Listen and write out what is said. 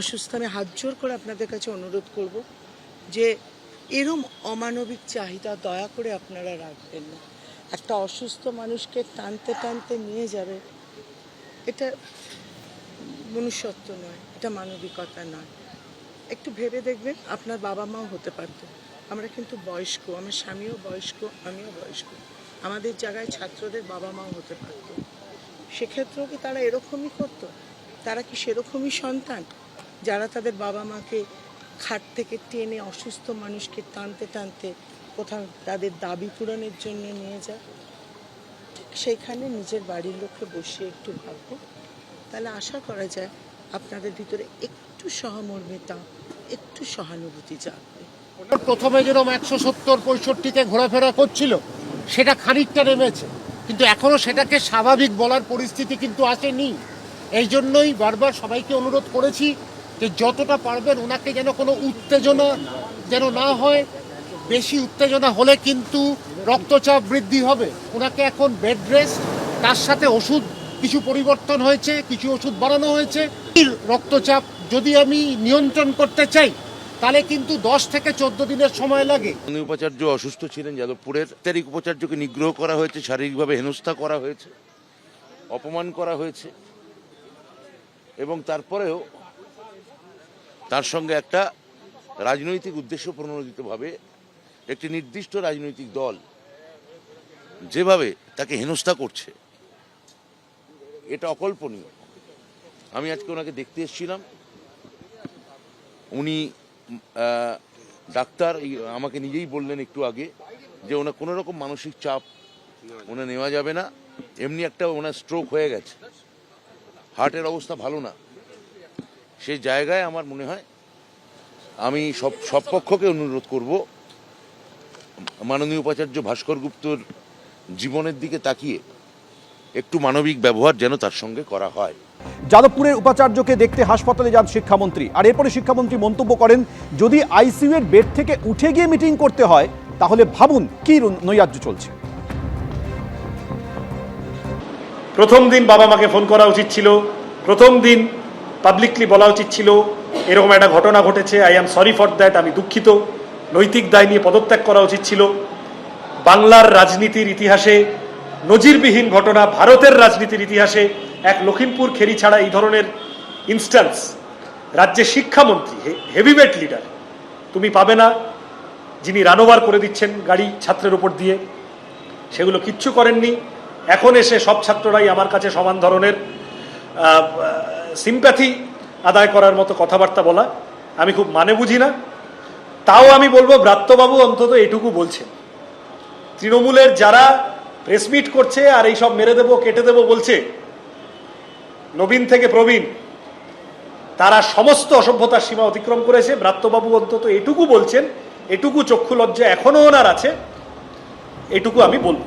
অসুস্থ আমি হাত জোর করে আপনাদের কাছে অনুরোধ করব যে এরম অমানবিক চাহিদা দয়া করে আপনারা রাখবেন না। একটা অসুস্থ মানুষকে টানতে টানতে নিয়ে যাবে, এটা মনুষ্যত্ব নয়, এটা মানবিকতা নয়। একটু ভেবে দেখবেন, আপনার বাবা মাও হতে পারত। আমরা কিন্তু বয়স্ক, আমার স্বামীও বয়স্ক, আমিও বয়স্ক, আমাদের জায়গায় ছাত্রদের বাবা মাও হতে পারত। সেক্ষেত্রেও কি তারা এরকমই করতো? তারা কি সেরকমই সন্তান যারা তাদের বাবা মাকে খাট থেকে টেনে অসুস্থ মানুষকে টানতে টানতে কোথাও তাদের দাবি পূরণের জন্য নিয়ে যায়? সেইখানে নিজের বাড়ির লোককে বসিয়ে একটু ভাববো, তাহলে আশা করা যায় আপনাদের ভিতরে একটু সহমর্মিতা, একটু সহানুভূতি জাগবে। প্রথমে যেরকম 170-65-তে ঘোরাফেরা করছিল সেটা খানিকটা নেমেছে, কিন্তু এখনও সেটাকে স্বাভাবিক বলার পরিস্থিতি কিন্তু আসেনি। এই জন্যই বারবার সবাইকে অনুরোধ করেছি যে যতটা পারবেন ওনাকে যেন কোনো উত্তেজনা যেন না হয়। বেশি উত্তেজনা হলে কিন্তু রক্তচাপ বৃদ্ধি হবে। ওনাকে এখন বেড রেস্ট, তার সাথে ওষুধ কিছু পরিবর্তন হয়েছে, কিছু ওষুধ বাড়ানো হয়েছে। রক্তচাপ যদি আমি নিয়ন্ত্রণ করতে চাই তাহলে কিন্তু 10 থেকে 14 দিনের সময় লাগে। উপাচার্য অসুস্থ ছিলেন যাদবপুরের। তারিখ উপাচার্যকে নিগ্রহ করা হয়েছে, শারীরিকভাবে হেনস্থা করা হয়েছে, অপমান করা হয়েছে, এবং তারপরেও তার সঙ্গে একটা রাজনৈতিক উদ্দেশ্য প্রণোদিতভাবে একটি নির্দিষ্ট রাজনৈতিক দল যেভাবে তাকে হেনস্থা করছে, এটা অকল্পনীয়। আমি আজকে ওনাকে দেখতে এসেছিলাম, উনি ডাক্তার আমাকে নিজেই বললেন একটু আগে যে ওনার কোনো রকম মানসিক চাপ ওনার নেওয়া যাবে না। এমনি একটা ওনার স্ট্রোক হয়ে গেছে, হার্টের অবস্থা ভালো না। সেই জায়গায় আমার মনে হয় আমি সব পক্ষকে অনুরোধ করব, মাননীয় উপাচার্য ভাস্কর গুপ্তর জীবনের দিকে তাকিয়ে একটু মানবিক ব্যবহার যেন তার সঙ্গে করা হয়। যাদবপুরের উপাচার্যকে দেখতে হাসপাতালে যান শিক্ষামন্ত্রী, আর এরপরে শিক্ষামন্ত্রী মন্তব্য করেন, যদি আইসিইউ এর বেড থেকে উঠে গিয়ে মিটিং করতে হয় তাহলে ভাবুন কি নৈরাজ্য চলছে। প্রথম দিন বাবা মাকে ফোন করা উচিত ছিল, প্রথম দিন পাবলিকলি বলা উচিত ছিল এরকম একটা ঘটনা ঘটেছে, I am sorry for that, আমি দুঃখিত, নৈতিক দায় নিয়ে পদত্যাগ করা উচিত ছিল। বাংলার রাজনীতির ইতিহাসে নজিরবিহীন ঘটনা, ভারতের রাজনীতির ইতিহাসে এক লখিমপুর খেরি ছাড়া এই ধরনের ইনস্ট্যান্স রাজ্যের শিক্ষামন্ত্রী, হেভিওয়েট লিডার তুমি পাবে না, যিনি রানোভার করে দিচ্ছেন গাড়ি ছাত্রের উপর দিয়ে, সেগুলো কিচ্ছু করেননি। এখন এসে সব ছাত্ররাই আমার কাছে সমান ধরনের সিম্প্যাথি আদায় করার মতো কথাবার্তা বলা আমি খুব মানে বুঝি না। তাও আমি বলবো ব্রাত্যবাবু অন্তত এটুকু বলছেন, তৃণমূলের যারা প্রেসমিট করছে আর এই সব মেরে দেবো কেটে দেবো বলছে, নবীন থেকে প্রবীণ, তারা সমস্ত অসভ্যতার সীমা অতিক্রম করেছে। ব্রাত্যবাবু অন্তত এটুকু বলছেন, এটুকু চক্ষু লজ্জা এখনো ওনার আছে, এটুকু আমি বলবো।